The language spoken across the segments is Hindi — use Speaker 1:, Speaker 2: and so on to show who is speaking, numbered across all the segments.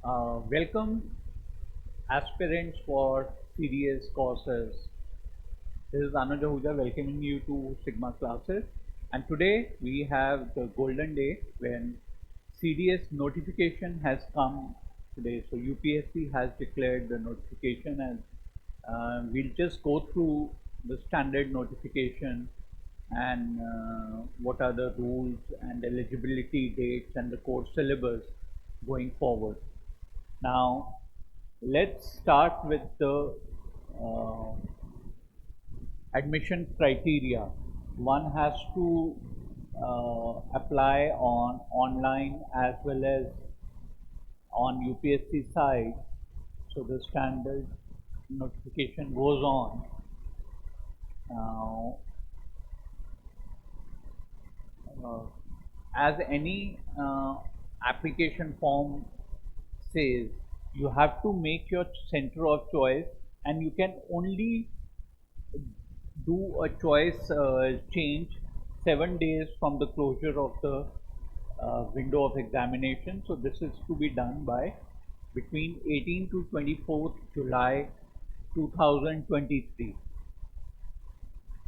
Speaker 1: Welcome aspirants for CDS courses. This is Anuj Ahuja welcoming you to Sigma classes. And today we have the golden day when CDS notification has come today. So UPSC has declared the notification, and we'll just go through the standard notification and what are the rules and eligibility dates and the course syllabus going forward. Now, let's start with the uh, admission criteria. One has to apply on online as well as on UPSC side. So the standard notification goes on. Now, uh, as any application form says, you have to make your center of choice, and you can only do a choice change 7 days from the closure of the window of examination. So this is to be done by between 18 to 24th July 2023.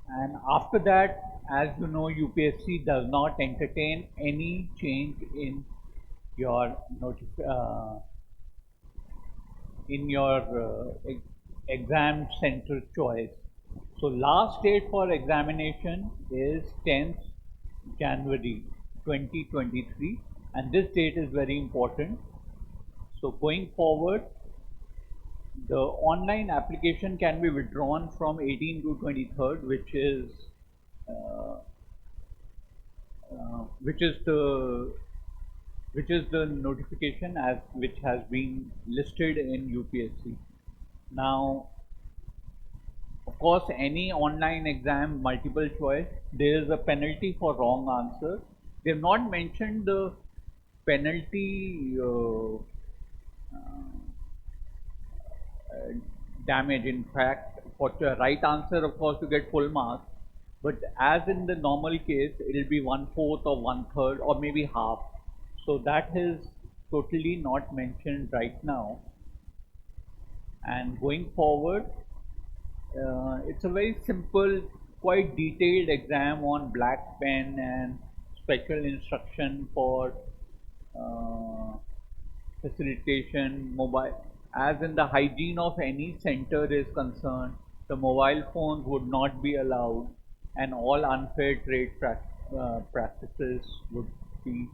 Speaker 1: And after that, as you know, UPSC does not entertain any change in your exam center choice. So last date for examination is 10th January 2023, and this date is very important. So going forward, the online application can be withdrawn from 18 to 23rd, uh, which is the notification as which has been listed in UPSC. Now, of course, any online exam, multiple choice, there is a penalty for wrong answer. They have not mentioned the penalty uh, damage. In fact, for the right answer, of course, you get full marks. But as in the normal case, it will be one fourth or one third or maybe half. So that is totally not mentioned right now. And going forward, it's a very simple, quite detailed exam on black pen and special instruction for uh, facilitation, mobile. As in the hygiene of any center is concerned, the mobile phones would not be allowed, and all unfair trade practices would be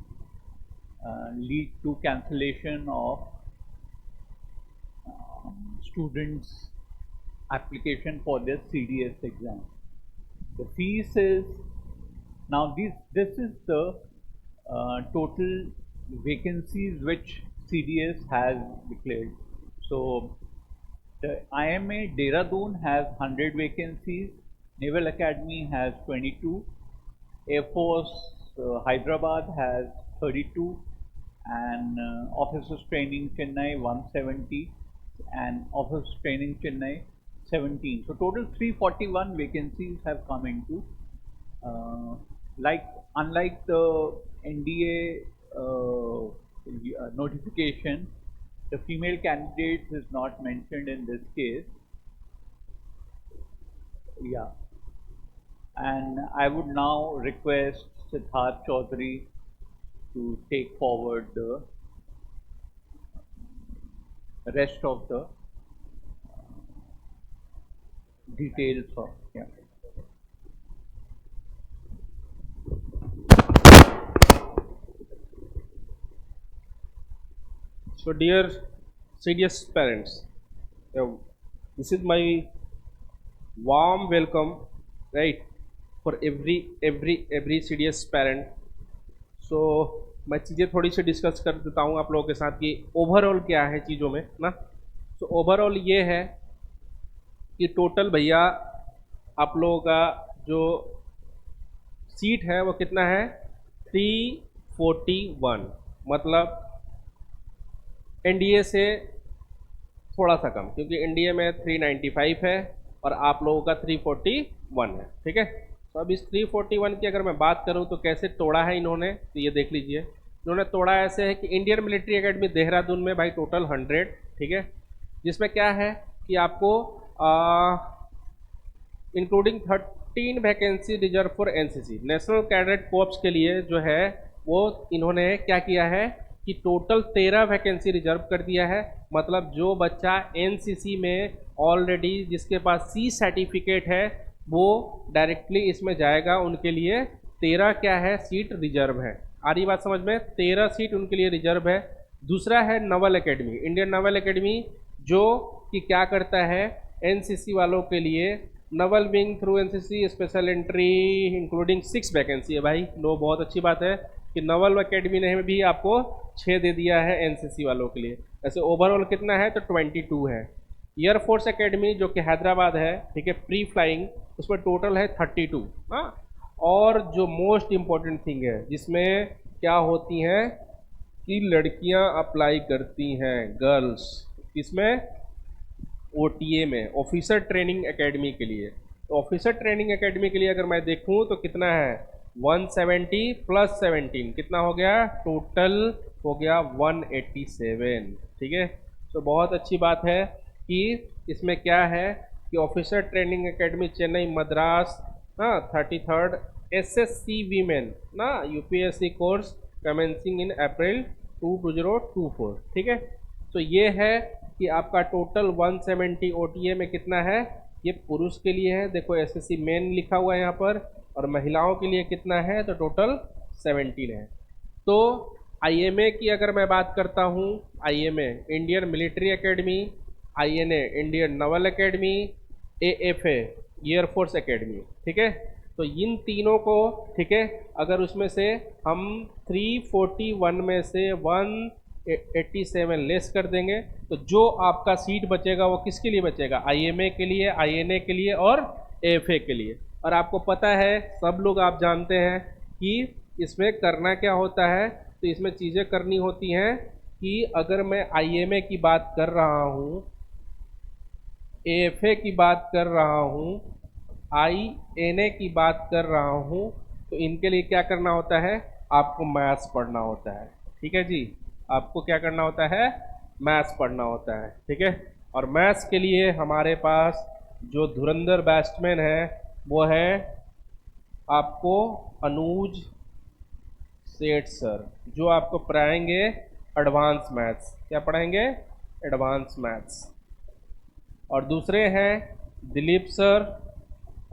Speaker 1: lead to cancellation of students' application for their CDS exam. The fees is now this is the total vacancies which CDS has declared. So the IMA Dehradun has 100 vacancies, Naval Academy has 22, Air Force Hyderabad has 32, and Officers Training Chennai 170, and Officers Training Chennai 17. So total 341 vacancies have come into. Uh, like unlike the NDA notification, the female candidates is not mentioned in this case. Yeah, and I would now request Siddharth Chaudhary to take forward the rest of the details of. Yeah.
Speaker 2: So, dear serious parents, uh, this is my warm welcome, right, for every serious parent. So, मैं चीज़ें थोड़ी सी डिस्कस कर देता हूँ आप लोगों के साथ कि ओवरऑल क्या है चीज़ों में ना। तो ओवरऑल ये है कि टोटल भैया आप लोगों का जो सीट है वो कितना है 341, मतलब एनडीए से थोड़ा सा कम, क्योंकि एनडीए में 395 है और आप लोगों का 341 है। ठीक है, तो अब इस 341 की अगर मैं बात करूं तो कैसे तोड़ा है इन्होंने, तो ये देख लीजिए। उन्होंने तोड़ा ऐसे है कि इंडियन मिलिट्री एकेडमी देहरादून में भाई टोटल 100, ठीक है, जिसमें क्या है कि आपको including 13 vacancy reserve for NCC, national cadet corpse के लिए जो है वो इन्होंने क्या किया है कि टोटल 13 वैकेंसी रिजर्व कर दिया है। मतलब जो बच्चा एनसीसी में ऑलरेडी जिसके पास सी सर्टिफिकेट है वो डायरेक्टली इसमें जाएगा, उनके लिए 13 क्या है सीट रिजर्व है। आ रही बात समझ में, 13 सीट उनके लिए रिजर्व है। दूसरा है Naval academy, Indian Naval academy, जो कि क्या करता है एनसीसी वालों के लिए Naval wing through NCC special entry including 6 vacancy है भाई। लो, बहुत अच्छी बात है कि नवल एकेडमी ने भी आपको 6 दे दिया है एनसीसी वालों के लिए। ऐसे ओवरऑल कितना है तो 22 है। एयरफोर्स एकेडमी जो कि हैदराबाद है, ठीक है, प्री फ्लाइंग, उसमें टोटल है 32। हाँ, और जो मोस्ट इम्पॉर्टेंट थिंग है जिसमें क्या होती हैं कि लड़कियां अप्लाई करती हैं, गर्ल्स, किसमें, ओटीए में, ऑफिसर ट्रेनिंग एकेडमी के लिए। तो ऑफिसर ट्रेनिंग एकेडमी के लिए अगर मैं देखूं तो कितना है 170 प्लस 17 कितना हो गया, टोटल हो गया 187, ठीक है। तो बहुत अच्छी बात है कि इसमें क्या है कि officer training academy Chennai Madras, हाँ, 33rd एसएससी वीमेन ना यूपीएससी कोर्स कमेंसिंग इन अप्रैल 2024, ठीक है। तो ये है कि आपका टोटल 170 ओटीए में कितना है, ये पुरुष के लिए है, देखो एसएससी मेन लिखा हुआ है यहाँ पर, और महिलाओं के लिए कितना है तो टोटल 17 है। तो आईएमए की अगर मैं बात करता हूँ, IMA Indian military academy, INA Indian Naval academy, AFA air force academy, ठीक है। तो इन तीनों को, ठीक है, अगर उसमें से हम 341 में से 187 लेस कर देंगे तो जो आपका सीट बचेगा वो किसके लिए बचेगा, आईएमए के लिए, आईएनए के लिए और एएफए के लिए। और आपको पता है, सब लोग आप जानते हैं कि इसमें करना क्या होता है। तो इसमें चीज़ें करनी होती हैं कि अगर मैं आईएमए की बात कर रहा हूँ, एएफए की बात कर रहा हूँ, आईएनए की बात कर रहा हूँ, तो इनके लिए क्या करना होता है, आपको मैथ्स पढ़ना होता है, ठीक है जी। आपको क्या करना होता है, मैथ्स पढ़ना होता है, ठीक है। और मैथ्स के लिए हमारे पास जो धुरंधर बैट्समैन है वो है आपको अनुज सेठ सर, जो आपको पढ़ाएंगे एडवांस मैथ्स। क्या पढ़ाएंगे, एडवांस मैथ्स। और दूसरे हैं दिलीप सर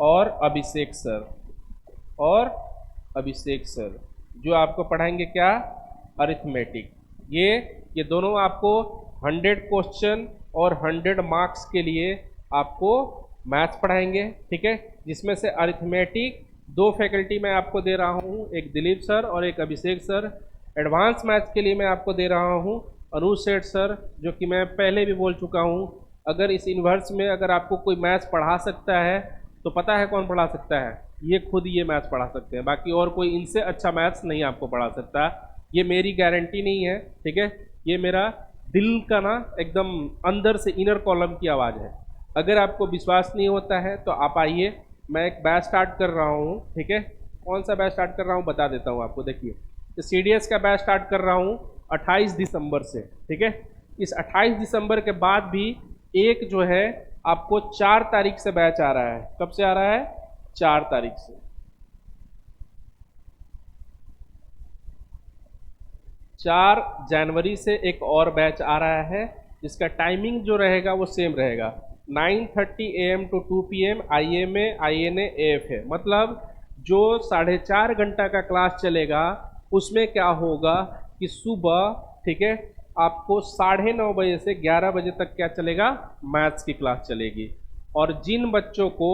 Speaker 2: और अभिषेक सर, और अभिषेक सर जो आपको पढ़ाएंगे क्या, अरिथमेटिक। ये दोनों आपको 100 क्वेश्चन और 100 मार्क्स के लिए आपको मैथ्स पढ़ाएंगे, ठीक है। जिसमें से अरिथमेटिक 2 फैकल्टी मैं आपको दे रहा हूँ, एक दिलीप सर और एक अभिषेक सर। एडवांस मैथ्स के लिए मैं आपको दे रहा हूँ अनुज सेठ सर, जो कि मैं पहले भी बोल चुका हूँ। अगर इस यूनिवर्स में अगर आपको कोई मैथ्स पढ़ा सकता है तो पता है कौन पढ़ा सकता है, ये खुद ये मैथ्स पढ़ा सकते हैं, बाकी और कोई इनसे अच्छा मैथ्स नहीं आपको पढ़ा सकता। ये मेरी गारंटी नहीं है, ठीक है, ये मेरा दिल का ना एकदम अंदर से इनर कॉलम की आवाज़ है। अगर आपको विश्वास नहीं होता है तो आप आइए, मैं एक बैच स्टार्ट कर रहा हूँ, ठीक है। कौन सा बैच स्टार्ट कर रहा हूँ बता देता हूँ आपको। देखिए, तो सीडीएस का बैच स्टार्ट कर रहा हूँ 28 दिसंबर से, ठीक है। इस 28 दिसंबर के बाद भी एक जो है आपको 4 तारीख से बैच आ रहा है। कब से आ रहा है, 4 तारीख से। 4 जनवरी से एक और बैच आ रहा है, जिसका टाइमिंग जो रहेगा वो सेम रहेगा, 9:30 AM to 2 PM, IMA, INA, AFA. मतलब जो 4.5 घंटा का क्लास चलेगा उसमें क्या होगा कि सुबह, ठीक है, आपको 9:30 बजे से 11 बजे तक क्या चलेगा, मैथ्स की क्लास चलेगी। और जिन बच्चों को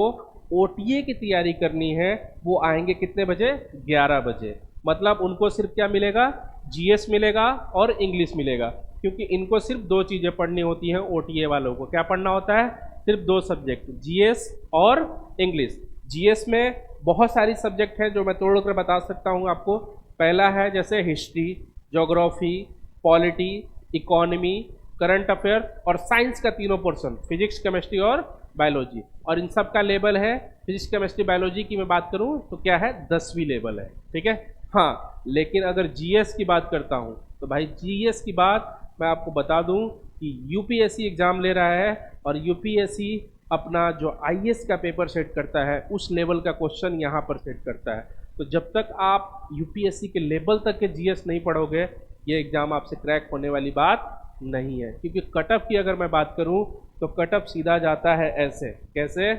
Speaker 2: ओटीए की तैयारी करनी है वो आएंगे कितने बजे, 11 बजे। मतलब उनको सिर्फ क्या मिलेगा, जीएस मिलेगा और इंग्लिश मिलेगा, क्योंकि इनको सिर्फ 2 चीज़ें पढ़नी होती हैं। ओटीए वालों को क्या पढ़ना होता है, सिर्फ 2 सब्जेक्ट, जीएस और इंग्लिश। जीएस में बहुत सारी सब्जेक्ट हैं जो मैं तोड़ कर बता सकता हूँ आपको। पहला है जैसे history, geography, polity, economy, current affair और साइंस का तीनों पोर्शन, फिजिक्स, केमिस्ट्री और बायोलॉजी। और इन सब का लेवल है, फिजिक्स, केमिस्ट्री, बायोलॉजी की मैं बात करूं तो क्या है, 10वीं लेवल है, ठीक है। हाँ, लेकिन अगर जीएस की बात करता हूँ तो भाई जीएस की बात मैं आपको बता दूं कि यूपीएससी एग्जाम ले रहा है और यूपीएससी अपना जो आईएएस का पेपर सेट करता है उस लेवल का क्वेश्चन यहाँ पर सेट करता है। तो जब तक आप यूपीएससी के लेवल तक के जीएस नहीं पढ़ोगे ये एग्ज़ाम आपसे क्रैक होने वाली बात नहीं है। क्योंकि कट ऑफ की अगर मैं बात करूं तो कट ऑफ सीधा जाता है ऐसे, कैसे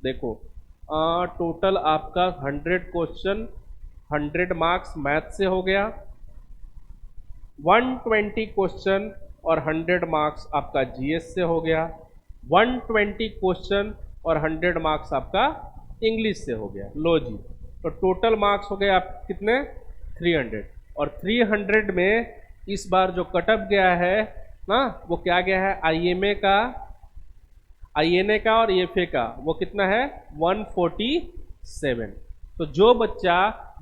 Speaker 2: देखो, टोटल आपका 100 क्वेश्चन 100 मार्क्स मैथ से हो गया, 120 क्वेश्चन और 100 मार्क्स आपका जीएस से हो गया, 120 क्वेश्चन और 100 मार्क्स आपका इंग्लिश से हो गया। लो जी, तो टोटल मार्क्स हो गए आप कितने 300, और 300 में इस बार जो कटअप गया है ना वो क्या गया है आईएमए का, आईएनए का और ईएफए का, वो कितना है 147। तो जो बच्चा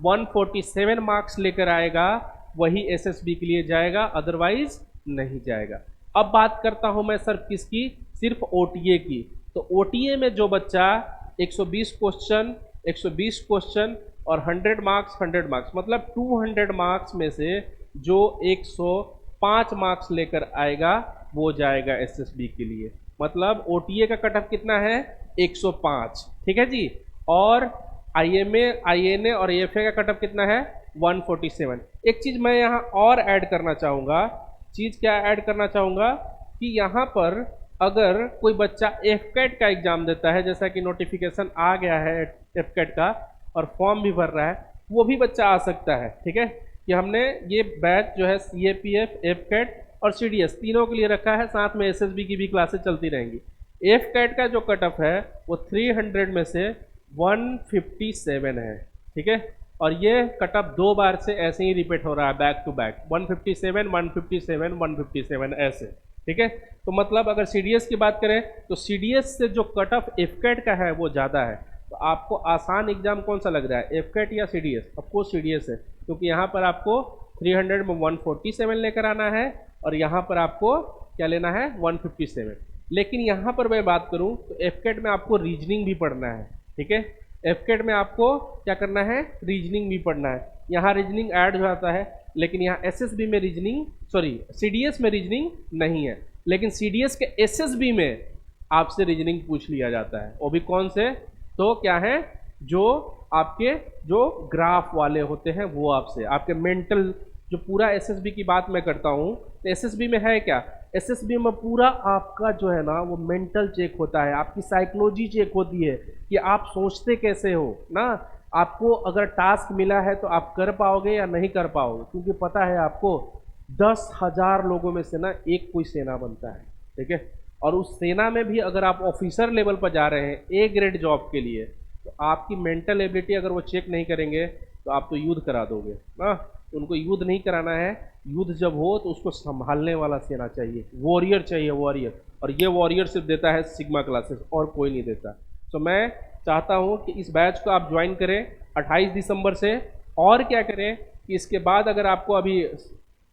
Speaker 2: 147 मार्क्स लेकर आएगा वही एसएसबी के लिए जाएगा, अदरवाइज नहीं जाएगा। अब बात करता हूं मैं सर किसकी, सिर्फ ओटीए की। तो ओटीए में जो बच्चा 120 क्वेश्चन 120 क्वेश्चन और 100 मार्क्स 100 मार्क्स मतलब 200 मार्क्स में से जो 105 मार्क्स लेकर आएगा वो जाएगा एसएसबी के लिए। मतलब ओटीए का कट ऑफ कितना है 105, ठीक है जी। और आईएमए आईएनए और एएफए का कट ऑफ कितना है 147। एक चीज मैं यहाँ और ऐड करना चाहूँगा, चीज क्या ऐड करना चाहूँगा कि यहाँ पर अगर कोई बच्चा एफकेट का एग्जाम देता है, जैसा कि नोटिफिकेशन आ गया है एफकेट का और फॉर्म भी भर रहा है, वो भी बच्चा आ सकता है, ठीक है। कि हमने ये बैच जो है सीएपीएफ एफकेट और सीडीएस तीनों के लिए रखा है, साथ में एसएसबी की भी क्लासेस चलती रहेंगी। एफकेट का जो कट ऑफ है वो 300 में से 157 है, ठीक है। और ये कट ऑफ 2 बार से ऐसे ही रिपीट हो रहा है बैक टू बैक, 157 157 157 ऐसे, ठीक है। तो मतलब अगर सीडीएस की बात करें तो सीडीएस से जो कट ऑफ एफकेट का है वो ज़्यादा है। तो आपको आसान एग्जाम कौन सा लग रहा है, एफकेट या सीडीएस? आपको सीडीएस है, क्योंकि यहाँ पर आपको 300 में 147 लेकर आना है और यहाँ पर आपको क्या लेना है 157। लेकिन यहाँ पर मैं बात करूँ तो एफकेट में आपको रीजनिंग भी पढ़ना है, ठीक है। एफकेट में आपको क्या करना है, रीजनिंग भी पढ़ना है। यहाँ रीजनिंग ऐड हो जाता है, लेकिन यहाँ एसएसबी में रीजनिंग, सॉरी सीडीएस में रीजनिंग नहीं है, लेकिन सीडीएस के एसएसबी में आपसे रीजनिंग पूछ लिया जाता है। वो भी कौन से, तो क्या है, जो आपके जो ग्राफ वाले होते हैं वो आपसे, आपके मेंटल, जो पूरा एसएसबी की बात मैं करता हूँ तो एसएसबी में है क्या, एसएसबी में पूरा आपका जो है ना वो मेंटल चेक होता है, आपकी साइकोलॉजी चेक होती है कि आप सोचते कैसे हो ना। आपको अगर टास्क मिला है तो आप कर पाओगे या नहीं कर पाओगे, क्योंकि पता है आपको 10,000 लोगों में से ना एक कोई सेना बनता है, ठीक है। और उस सेना में भी अगर आप ऑफिसर लेवल पर जा रहे हैं ए ग्रेड जॉब के लिए, तो आपकी मेंटल एबिलिटी अगर वो चेक नहीं करेंगे तो आप तो युद्ध करा दोगे ना। उनको युद्ध नहीं कराना है, युद्ध जब हो तो उसको संभालने वाला सेना चाहिए, वॉरियर चाहिए, वॉरियर। और ये वॉरियर सिर्फ देता है सिग्मा क्लासेस, और कोई नहीं देता। तो मैं चाहता हूँ कि इस बैच को आप ज्वाइन करें 28 दिसंबर से। और क्या करें कि इसके बाद अगर आपको अभी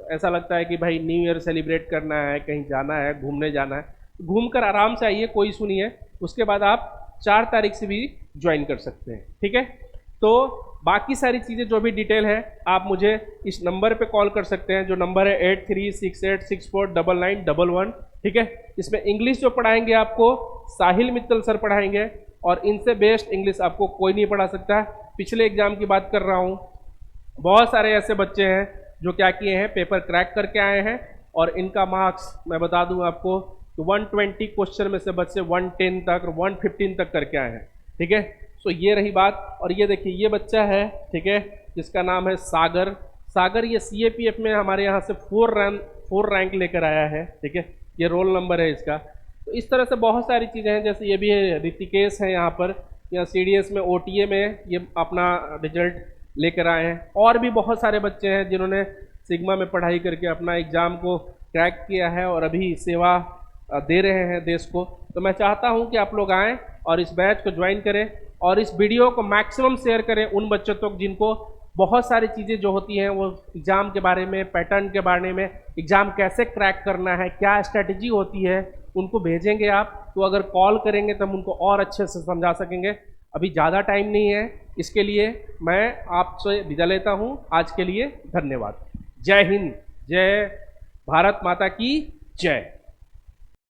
Speaker 2: ऐसा लगता है कि भाई न्यू ईयर सेलिब्रेट करना है, कहीं जाना है, घूमने जाना है, घूमकर आराम से आइए, कोई इशू नहीं है। उसके बाद आप 4 तारीख से भी ज्वाइन कर सकते हैं, ठीक है। तो बाकी सारी चीज़ें जो भी डिटेल है आप मुझे इस नंबर पे कॉल कर सकते हैं, जो नंबर है 8368649911, ठीक है। इसमें इंग्लिश जो पढ़ाएंगे आपको साहिल मित्तल सर पढ़ाएंगे, और इनसे बेस्ट इंग्लिश आपको कोई नहीं पढ़ा सकता। पिछले एग्जाम की बात कर रहा हूँ, बहुत सारे ऐसे बच्चे हैं जो क्या किए हैं, पेपर क्रैक करके आए हैं, और इनका मार्क्स मैं बता दूं आपको तो 120 क्वेश्चन में से बच्चे 110 तक और 115 तक करके आए हैं, ठीक है। सो ये रही बात। और ये देखिए ये बच्चा है, ठीक है, जिसका नाम है सागर। सागर ये सीएपीएफ में हमारे यहाँ से 4 रैंक लेकर आया है, ठीक है, ये रोल नंबर है इसका। तो इस तरह से बहुत सारी चीज़ें हैं, जैसे ये भी है ऋतिकेश है यहाँ पर, या सीडीएस में ओटीए में ये अपना रिजल्ट लेकर आए हैं। और भी बहुत सारे बच्चे हैं जिन्होंने सिग्मा में पढ़ाई करके अपना एग्ज़ाम को क्रैक किया है और अभी सेवा दे रहे हैं देश को। तो मैं चाहता हूं कि आप लोग आएँ और इस बैच को ज्वाइन करें, और इस वीडियो को मैक्सिमम शेयर करें उन बच्चों तक जिनको बहुत सारी चीज़ें जो होती हैं वो एग्ज़ाम के बारे में, पैटर्न के बारे में, एग्ज़ाम कैसे क्रैक करना है, क्या स्ट्रैटेजी होती है, उनको भेजेंगे आप। तो अगर कॉल करेंगे तो हम उनको और अच्छे से समझा सकेंगे। अभी ज़्यादा टाइम नहीं है, इसके लिए मैं आपसे विदा लेता हूँ। आज के लिए धन्यवाद। जय हिंद, जय भारत माता की जय।